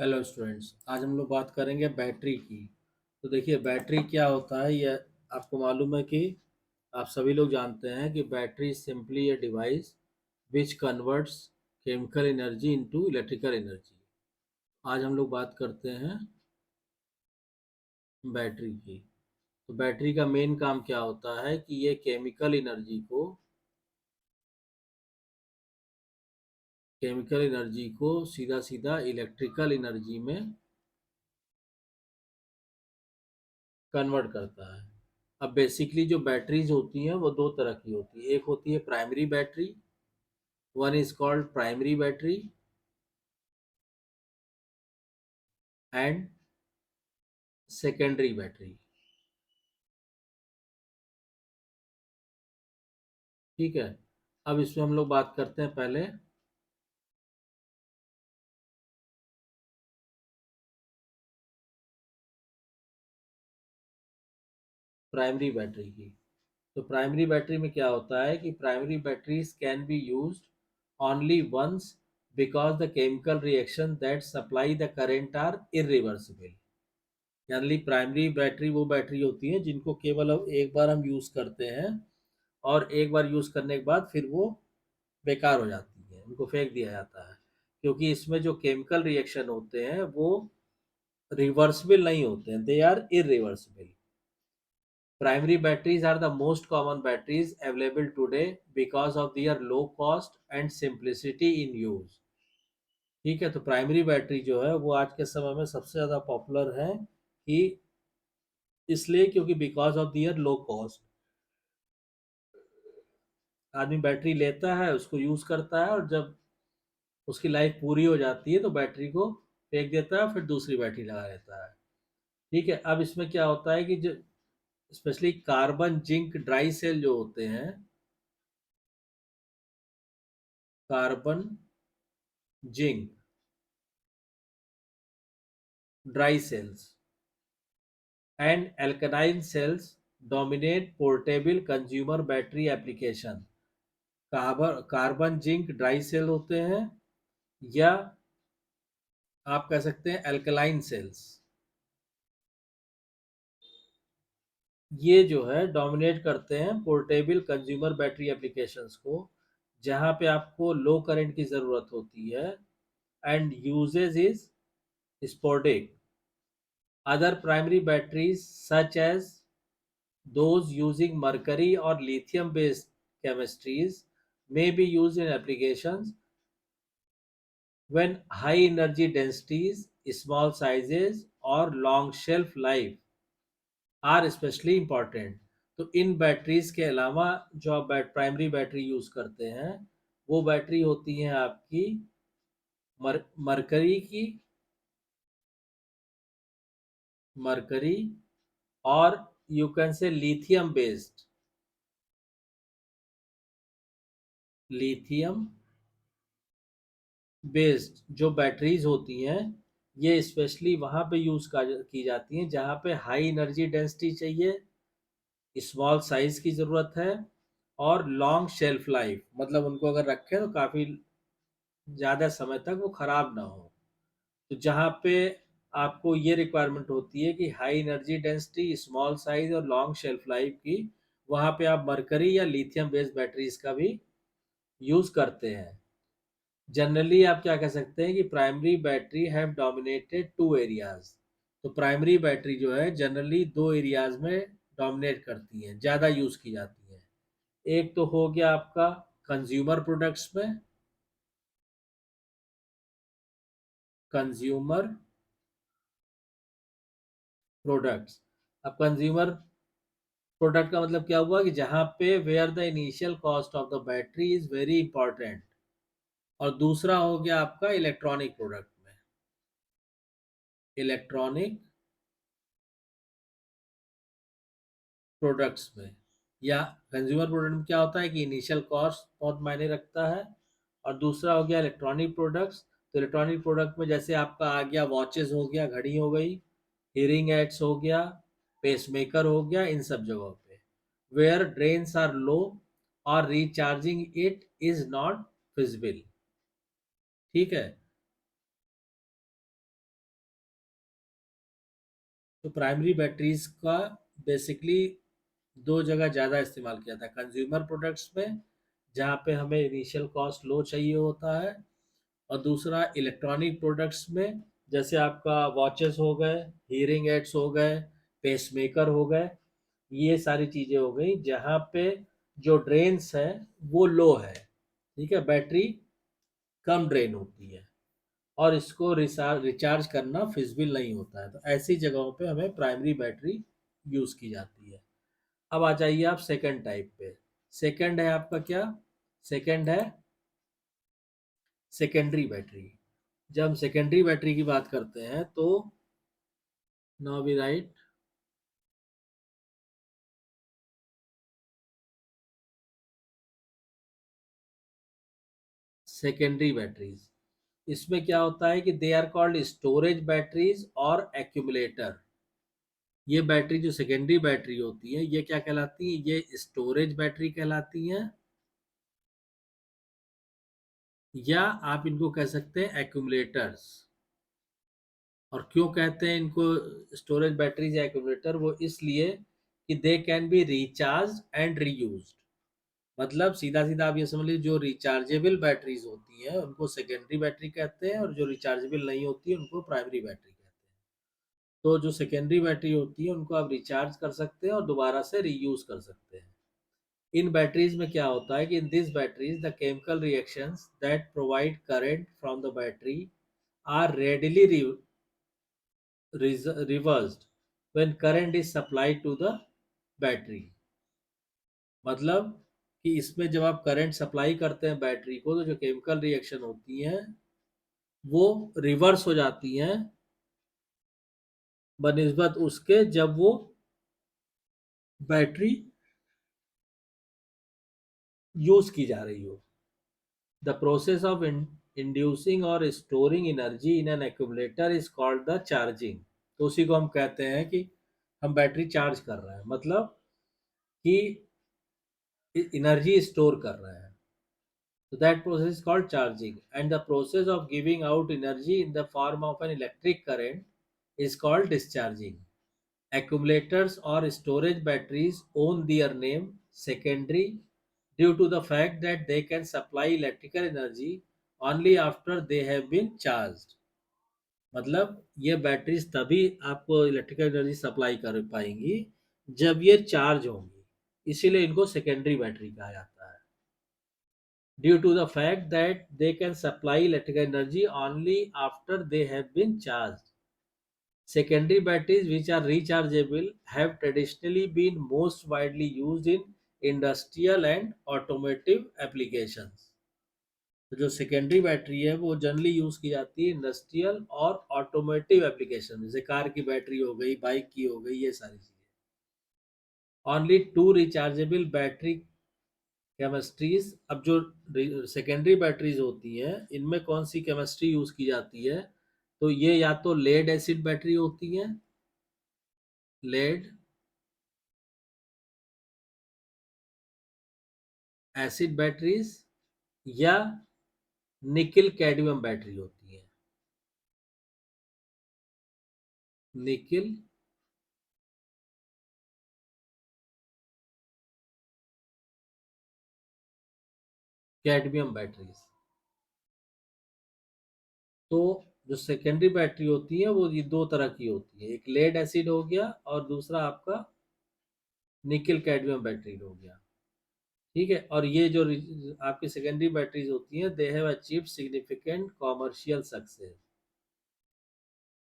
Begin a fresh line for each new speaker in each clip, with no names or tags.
Hello students, आज हम लोग बात करेंगे बैटरी की। तो देखिए, बैटरी क्या होता है ये आपको मालूम है कि आप सभी लोग जानते हैं कि battery simply a device which converts chemical energy into electrical energy. आज हम लोग बात करते हैं बैटरी की। तो बैटरी का मेन काम क्या होता है कि ये केमिकल एनर्जी को सीधा सीधा इलेक्ट्रिकल एनर्जी में कन्वर्ट करता है। अब बेसिकली जो बैटरीज होती हैं वो दो तरह की होती है। एक होती है primary battery, one is called primary battery and secondary battery. ठीक है। अब इसमें हम लोग बात करते हैं पहले प्राइमरी बैटरी की। तो प्राइमरी बैटरी में क्या होता है कि primary batteries can be used only once because the chemical reaction that supply the current are irreversible. यानी प्राइमरी बैटरी वो बैटरी होती है जिनको केवल अब एक बार हम यूज करते हैं और एक बार यूज करने के बाद फिर वो बेकार हो जाती है, उनको फेंक दिया जाता है, क्योंकि इसमें जो केमिकल रिएक्शन होते हैं वो रिवर्सिबल नहीं होते हैं, they are irreversible. Primary batteries are the most common batteries available today because of their low cost and simplicity in use. ठीक है। तो प्राइमरी बैटरी जो है वो आज के समय में सबसे ज़्यादा पॉपुलर है कि इसलिए क्योंकि because of their low cost, आदमी बैटरी लेता है, उसको यूज़ करता है, और जब उसकी लाइफ पूरी हो जाती है तो बैटरी को फेंक देता है, फिर दूसरी बैटरी लगा लेता है। ठीक है। अब इसमें क्या होता है कि जो specially carbon zinc dry cell जो होते हैं, carbon zinc dry cells and एल्कनाइन cells dominate portable consumer battery application. Carbon zinc dry cell होते हैं, या आप कह सकते हैं एल्कलाइन सेल्स, ये जो है डोमिनेट करते हैं पोर्टेबल कंज्यूमर बैटरी एप्लीकेशंस को, जहां पे आपको लो करंट की ज़रूरत होती है and uses is sporadic. Other primary batteries such as those using mercury or lithium based chemistries may be used in applications when high energy densities, small sizes or long shelf life are especially important। तो इन batteries के अलावा जो आप primary battery use करते हैं वो battery होती हैं आपकी मरकरी की, मरकरी, और you can say lithium based जो बैटरीज होती हैं, ये स्पेशली वहाँ पे यूज़ की जाती हैं जहाँ पे हाई एनर्जी डेंसिटी चाहिए, स्मॉल साइज की ज़रूरत है, और लॉन्ग शेल्फ लाइफ, मतलब उनको अगर रखें तो काफ़ी ज़्यादा समय तक वो ख़राब ना हो। तो जहाँ पे आपको ये रिक्वायरमेंट होती है कि high energy density, small size और लॉन्ग शेल्फ लाइफ की, वहाँ पे आप मरकरी या लिथियम बेस्ड बैटरीज का भी यूज़ करते हैं। जनरली आप क्या कह सकते हैं कि primary battery have dominated two areas. तो प्राइमरी बैटरी जो है जनरली दो एरियाज में डोमिनेट करती है, ज़्यादा यूज़ की जाती है। एक तो हो गया आपका कंज्यूमर प्रोडक्ट्स में, कंज्यूमर प्रोडक्ट्स। अब कंज्यूमर प्रोडक्ट का मतलब क्या हुआ कि जहाँ पे where the initial cost of the battery is very important. और दूसरा हो गया आपका इलेक्ट्रॉनिक प्रोडक्ट में, इलेक्ट्रॉनिक प्रोडक्ट्स में या कंज्यूमर प्रोडक्ट में क्या होता है कि इनिशियल कॉस्ट बहुत मायने रखता है। और दूसरा हो गया इलेक्ट्रॉनिक प्रोडक्ट्स। तो इलेक्ट्रॉनिक प्रोडक्ट में जैसे आपका आ गया वॉचेस हो गया, घड़ी हो गई, हियरिंग एड्स हो गया, पेसमेकर हो गया, इन सब जगहों पे वेयर ड्रेन्स आर लो और recharging it is not feasible. ठीक है। तो प्राइमरी बैटरीज का बेसिकली दो जगह ज़्यादा इस्तेमाल किया था, कंज्यूमर प्रोडक्ट्स में जहाँ पे हमें इनिशियल कॉस्ट लो चाहिए होता है, और दूसरा इलेक्ट्रॉनिक प्रोडक्ट्स में जैसे आपका वॉचेस हो गए, हीयरिंग एड्स हो गए, पेसमेकर हो गए, ये सारी चीज़ें हो गई जहाँ पे जो ड्रेन्स है वो लो है। ठीक है, बैटरी कम ड्रेन होती है और इसको रिचार्ज करना फिजिबल नहीं होता है, तो ऐसी जगहों पे हमें प्राइमरी बैटरी यूज़ की जाती है। अब आ जाइए आप सेकंड टाइप पे। सेकंड है आपका क्या? सेकंड है सेकेंडरी बैटरी। जब हम सेकेंडरी बैटरी की बात करते हैं तो now we write secondary batteries. इसमें क्या होता है कि they are called storage batteries और एक्यूमुलेटर। ये बैटरी जो सेकेंडरी बैटरी होती है ये क्या कहलाती है? ये स्टोरेज बैटरी कहलाती हैं, या आप इनको कह सकते हैं एक्यूमुलेटर्स। और क्यों कहते हैं इनको स्टोरेज बैटरीज या एक्यूमुलेटर? वो इसलिए कि they can be recharge and reused. मतलब सीधा सीधा आप ये समझ लीजिए, जो रिचार्जेबल बैटरीज होती हैं उनको सेकेंडरी बैटरी कहते हैं, और जो रिचार्जेबल नहीं होती है उनको प्राइमरी बैटरी कहते हैं। तो जो सेकेंडरी बैटरी होती है उनको आप रिचार्ज कर सकते हैं और दोबारा से रीयूज कर सकते हैं। इन बैटरीज में क्या होता है कि in this batteries the chemical reactions that provide current from the battery are readily reversed when current is supplied to the battery। मतलब कि इसमें जब आप करंट सप्लाई करते हैं बैटरी को तो जो केमिकल रिएक्शन होती हैं वो रिवर्स हो जाती हैं बनिस्बत उसके जब वो बैटरी यूज की जा रही हो। द प्रोसेस ऑफ इंड्यूसिंग और storing energy in an accumulator is called the charging. तो उसी को हम कहते हैं कि हम बैटरी चार्ज कर रहे हैं, मतलब कि एनर्जी स्टोर कर रहे हैं। So that process is called charging, and the process of giving out energy in the form of an electric current is called discharging. Accumulators or storage batteries own their name secondary due to the fact that they can supply electrical energy only after they have been charged। मतलब ये batteries तभी आपको electrical energy supply कर पाएंगी जब ये charge होंगी, इसीलिए इनको सेकेंडरी बैटरी कहा जाता है। Due to the fact that they can supply electrical energy only after they have been charged. Secondary batteries, which are rechargeable, have traditionally been most widely used in industrial and automotive applications। तो जो secondary battery है वो generally use की जाती है industrial और automotive application, जैसे car की बैटरी हो गई, बाइक की हो गई, ये सारी चीजें। Only two rechargeable battery chemistries. अब जो सेकेंडरी बैटरीज होती हैं इनमें कौन सी केमिस्ट्री यूज की जाती है? तो ये या तो लेड एसिड बैटरी होती है, लेड एसिड बैटरीज, या निकिल कैडमियम बैटरी होती है। Nickel cadmium batteries. तो जो सेकेंडरी बैटरी होती है वो ये दो तरह की होती है, एक लेड एसिड हो गया और दूसरा आपका निकिल कैडमियम बैटरी हो गया। ठीक है, और ये जो आपकी सेकेंडरी बैटरीज होती हैं they have achieved significant commercial success.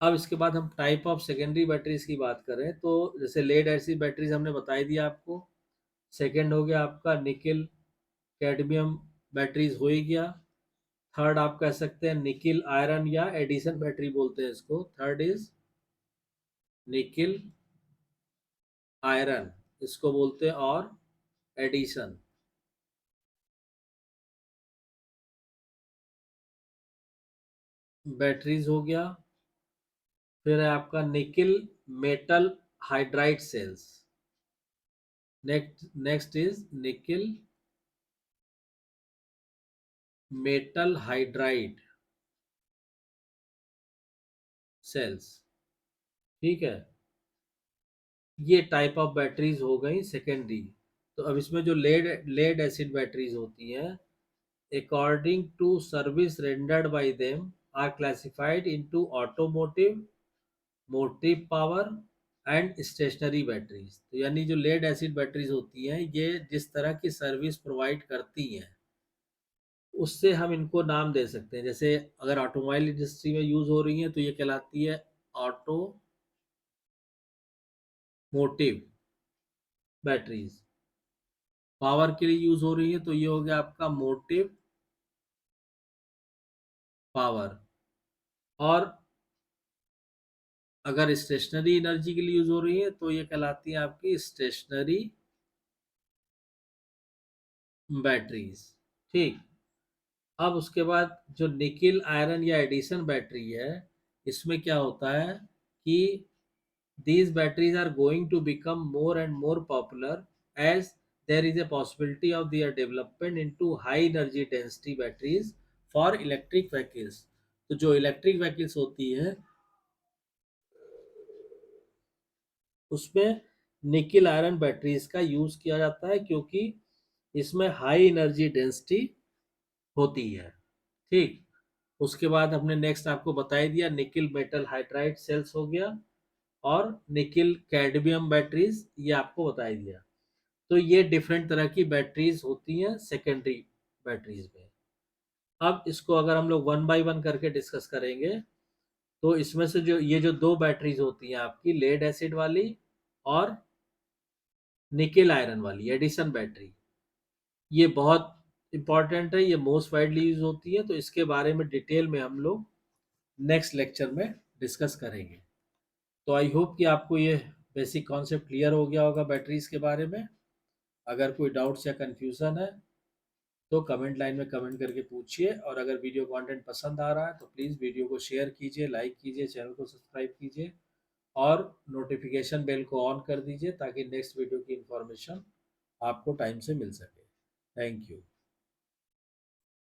अब इसके बाद हम टाइप ऑफ सेकेंडरी बैटरीज की बात करें तो जैसे लेड एसिड बैटरीज हमने बताई दिया आपको। सेकेंड हो गया आपका निकिल कैडमियम बैटरीज हो ही गया। थर्ड आप कह सकते हैं निकिल आयरन या एडिशन बैटरी बोलते हैं इसको। थर्ड इज निकिल आयरन, इसको बोलते हैं, और एडिशन बैटरीज हो गया। फिर है आपका nickel metal hydride cells. Next is nickel metal hydride cells. ठीक है, ये टाइप ऑफ बैटरीज हो गई सेकेंडरी। तो अब इसमें जो लेड लेड एसिड बैटरीज होती हैं, according to service rendered by them, are classified into automotive, motive power and stationary batteries. तो यानी जो लेड एसिड बैटरीज होती हैं, ये जिस तरह की सर्विस प्रोवाइड करती हैं उससे हम इनको नाम दे सकते हैं। जैसे अगर ऑटोमोबाइल इंडस्ट्री में यूज हो रही हैं तो ये कहलाती है ऑटोमोटिव बैटरीज। पावर के लिए यूज हो रही है तो ये हो गया आपका मोटिव पावर। और अगर स्टेशनरी एनर्जी के लिए यूज हो रही है तो ये कहलाती है आपकी स्टेशनरी बैटरीज। ठीक। अब उसके बाद जो निकिल आयरन या एडिशन बैटरी है, इसमें क्या होता है कि these batteries are going to become more and more popular as there is a possibility of their development into high energy density batteries for electric vehicles। तो जो इलेक्ट्रिक व्हीकल्स होती हैं उसमें निकिल आयरन बैटरीज का use किया जाता है, क्योंकि इसमें हाई एनर्जी डेंसिटी होती है। ठीक। उसके बाद हमने नेक्स्ट आपको बता ही दिया, निकिल मेटल हाइड्राइड सेल्स हो गया, और निकिल कैडमियम बैटरीज ये आपको बता ही दिया। तो ये डिफरेंट तरह की बैटरीज होती हैं सेकेंडरी बैटरीज में। अब इसको अगर हम लोग वन बाय वन करके डिस्कस करेंगे, तो इसमें से जो ये जो दो बैटरीज होती हैं आपकी, लेड एसिड वाली और निकेल आयरन वाली एडिशन बैटरी, ये बहुत इंपॉर्टेंट है, ये मोस्ट वाइडली यूज होती है। तो इसके बारे में डिटेल में हम लोग नेक्स्ट लेक्चर में डिस्कस करेंगे। तो आई होप कि आपको ये बेसिक कॉन्सेप्ट क्लियर हो गया होगा बैटरीज के बारे में। अगर कोई डाउट्स या कन्फ्यूज़न है तो कमेंट लाइन में कमेंट करके पूछिए, और अगर वीडियो कंटेंट पसंद आ रहा है तो प्लीज़ वीडियो को शेयर कीजिए, लाइक कीजिए, चैनल को सब्सक्राइब कीजिए, और नोटिफिकेशन बेल को ऑन कर दीजिए ताकि नेक्स्ट वीडियो की इंफॉर्मेशन आपको टाइम से मिल सके। Thank you.